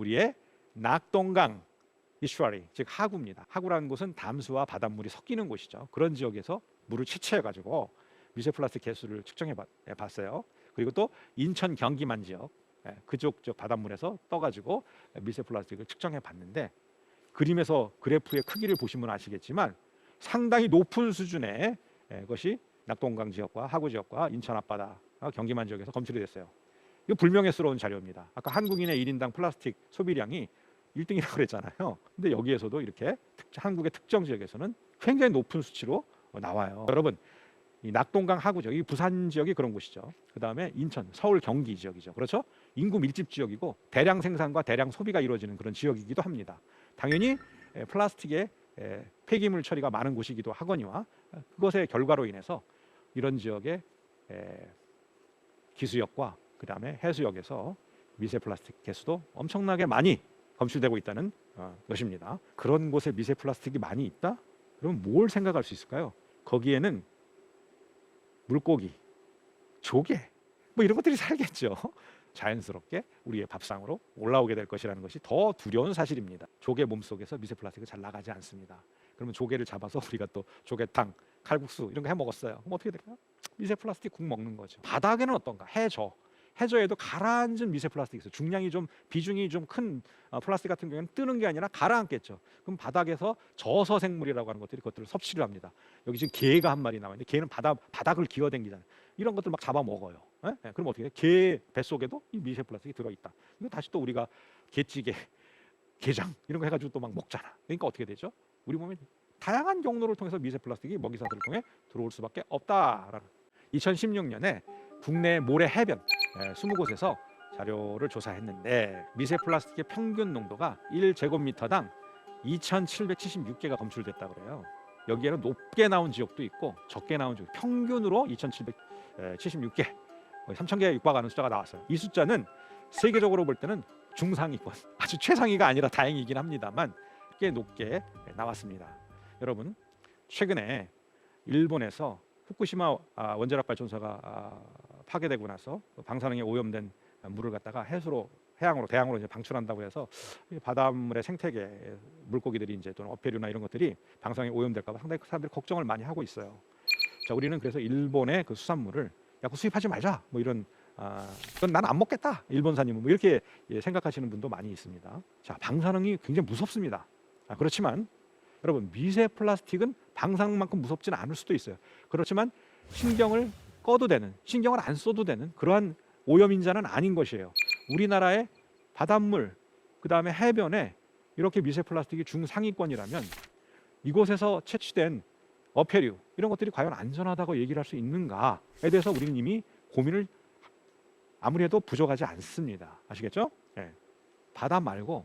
우리의 낙동강 이슈아리, 즉 하구입니다. 하구라는 곳은 담수와 바닷물이 섞이는 곳이죠. 그런 지역에서 물을 채취해 가지고 미세 플라스틱 개수를 측정해 봤어요. 그리고 또 인천 경기만 지역, 그쪽 바닷물에서 떠가지고 미세 플라스틱을 측정해 봤는데, 그림에서 그래프의 크기를 보시면 아시겠지만 상당히 높은 수준의 것이 낙동강 지역과 하구 지역과 인천 앞바다, 경기만 지역에서 검출이 됐어요. 이거 불명예스러운 자료입니다. 아까 한국인의 1인당 플라스틱 소비량이 1등이라고 그랬잖아요. 근데 여기에서도 이렇게 한국의 특정 지역에서는 굉장히 높은 수치로 나와요. 여러분, 이 낙동강 하구 지역, 이 부산 지역이 그런 곳이죠. 그 다음에 인천, 서울, 경기 지역이죠. 그렇죠? 인구 밀집 지역이고 대량 생산과 대량 소비가 이루어지는 그런 지역이기도 합니다. 당연히 플라스틱의 폐기물 처리가 많은 곳이기도 하거니와, 그것의 결과로 인해서 이런 지역의 기수역과 그 다음에 해수역에서 미세 플라스틱 개수도 엄청나게 많이 검출되고 있다는 것입니다. 그런 곳에 미세 플라스틱이 많이 있다? 그럼 뭘 생각할 수 있을까요? 거기에는 물고기, 조개, 뭐 이런 것들이 살겠죠. 자연스럽게 우리의 밥상으로 올라오게 될 것이라는 것이 더 두려운 사실입니다. 조개 몸속에서 미세 플라스틱이 잘 나가지 않습니다. 그러면 조개를 잡아서 우리가 또 조개탕, 칼국수 이런 거 해 먹었어요. 그럼 어떻게 될까요? 미세 플라스틱 국 먹는 거죠. 바닥에는 어떤가? 해저에도 가라앉은 미세 플라스틱이 있어요. 중량이 좀, 비중이 좀 큰 플라스틱 같은 경우에는 뜨는 게 아니라 가라앉겠죠. 그럼 바닥에서 저서 생물이라고 하는 것들이 그것들을 섭취를 합니다. 여기 지금 개가 한 마리 나와 있는데, 개는 바닥을 기어댕기잖아요. 이런 것들 막 잡아 먹어요. 그럼 어떻게 돼? 개 뱃속에도 이 미세 플라스틱이 들어있다. 이거 다시 또 우리가 게찌개, 게장 이런 거 해가지고 또 막 먹잖아. 그러니까 어떻게 되죠? 우리 몸에 다양한 경로를 통해서 미세 플라스틱이 먹이사슬을 통해 들어올 수밖에 없다라는. 2016년에 국내 모래 해변 20곳에서 자료를 조사했는데, 미세 플라스틱의 평균 농도가 1제곱미터당 2,776개가 검출됐다고 그래요. 여기에는 높게 나온 지역도 있고 적게 나온 지역, 평균으로 2,776개, 거의 3,000개에 육박하는 숫자가 나왔어요. 이 숫자는 세계적으로 볼 때는 중상위권, 아주 최상위가 아니라 다행이긴 합니다만 꽤 높게 나왔습니다. 여러분, 최근에 일본에서 후쿠시마 원자력 발전소가 파괴되고 나서 방사능에 오염된 물을 갖다가 해양으로, 대양으로 이제 방출한다고 해서 바닷물의 생태계, 물고기들이 이제 또는 어패류나 이런 것들이 방사능에 오염될까 봐 상당히 사람들이 걱정을 많이 하고 있어요. 자, 우리는 그래서 일본의 그 수산물을 야, 그 수입하지 말자, 뭐 이런, 그건 난 안 먹겠다, 일본산이면, 뭐 이렇게 생각하시는 분도 많이 있습니다. 자, 방사능이 굉장히 무섭습니다. 그렇지만 여러분, 미세 플라스틱은 방사능만큼 무섭지는 않을 수도 있어요. 그렇지만 신경을 꺼도 되는, 신경을 안 써도 되는 그러한 오염인자는 아닌 것이에요. 우리나라의 바닷물, 그 다음에 해변에 이렇게 미세 플라스틱이 중상위권이라면 이곳에서 채취된 어패류 이런 것들이 과연 안전하다고 얘기를 할 수 있는가에 대해서 우리는 이미 고민을 아무리 해도 부족하지 않습니다. 아시겠죠? 바다 말고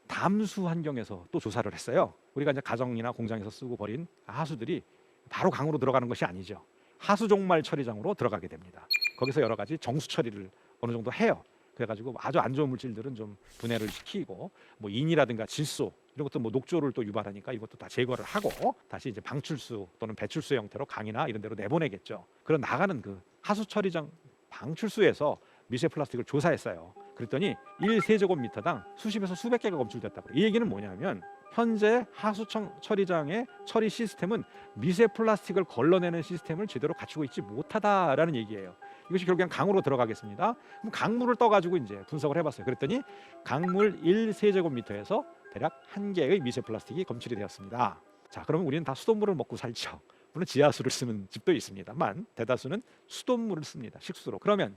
담수 환경에서 또 조사를 했어요. 우리가 이제 가정이나 공장에서 쓰고 버린 하수들이 바로 강으로 들어가는 것이 아니죠. 하수 종말 처리장으로 들어가게 됩니다. 거기서 여러 가지 정수 처리를 어느 정도 해요. 그래가지고 아주 안 좋은 물질들은 좀 분해를 시키고, 뭐 인이라든가 질소 이런 것도 뭐 녹조를 또 유발하니까 이것도 다 제거를 하고 다시 이제 방출수 또는 배출수 형태로 강이나 이런 데로 내보내겠죠. 그런 나가는 그 하수 처리장 방출수에서 미세 플라스틱을 조사했어요. 그랬더니 1세제곱미터당 수십에서 수백 개가 검출됐다고 그래요. 이 얘기는 뭐냐면 현재 하수 처리장의 처리 시스템은 미세 플라스틱을 걸러내는 시스템을 제대로 갖추고 있지 못하다라는 얘기예요. 이것이 결국엔 강으로 들어가겠습니다. 그럼 강물을 떠가지고 이제 분석을 해봤어요. 그랬더니 강물 1세제곱미터에서 대략 1개의 미세 플라스틱이 검출이 되었습니다. 자, 그러면 우리는 다 수돗물을 먹고 살죠. 물론 지하수를 쓰는 집도 있습니다만 대다수는 수돗물을 씁니다. 식수로. 그러면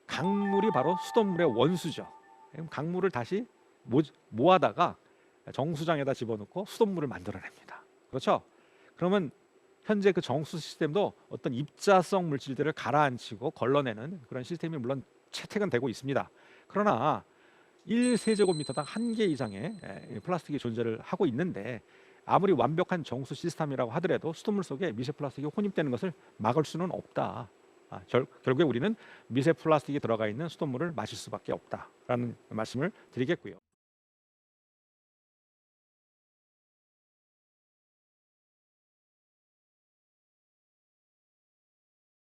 강물이 바로 수돗물의 원수죠. 그럼 강물을 다시 모아다가 정수장에다 집어넣고 수돗물을 만들어냅니다. 그렇죠? 그러면 현재 그 정수 시스템도 어떤 입자성 물질들을 가라앉히고 걸러내는 그런 시스템이 물론 채택은 되고 있습니다. 그러나 1세제곱미터당 1개 이상의 플라스틱이 존재를 하고 있는데, 아무리 완벽한 정수 시스템이라고 하더라도 수돗물 속에 미세 플라스틱이 혼입되는 것을 막을 수는 없다. 결국에 우리는 미세 플라스틱이 들어가 있는 수돗물을 마실 수밖에 없다라는 말씀을 드리겠고요.